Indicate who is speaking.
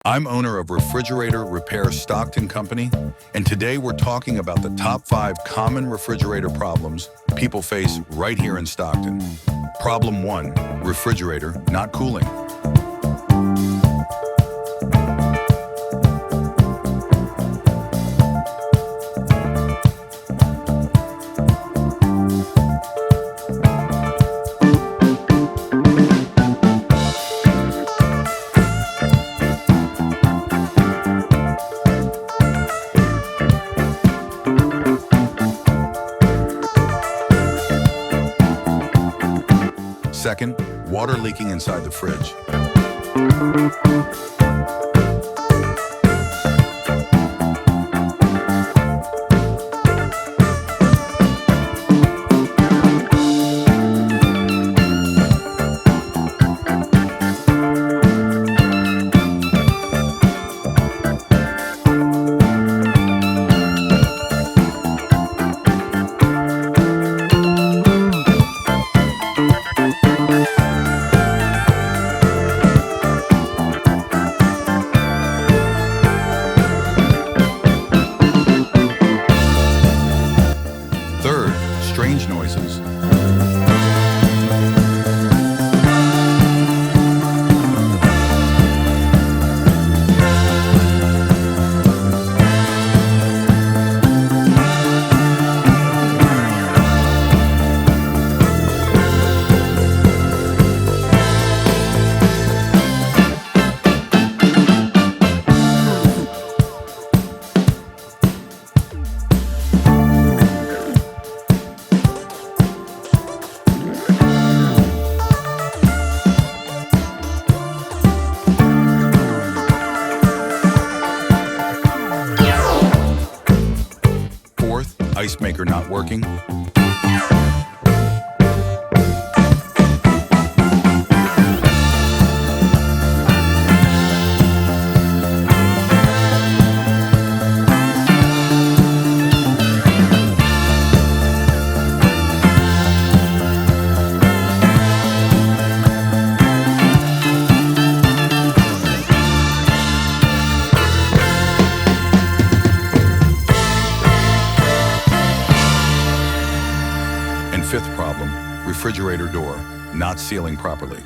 Speaker 1: I'm owner of Refrigerator Repair Stockton Company, and today we're talking about the top 5 common refrigerator problems people face right here in Stockton. Problem 1, refrigerator not cooling. Second, water leaking inside the fridge. Third, strange noises. Fourth, ice maker not working. And fifth problem, refrigerator door not sealing properly.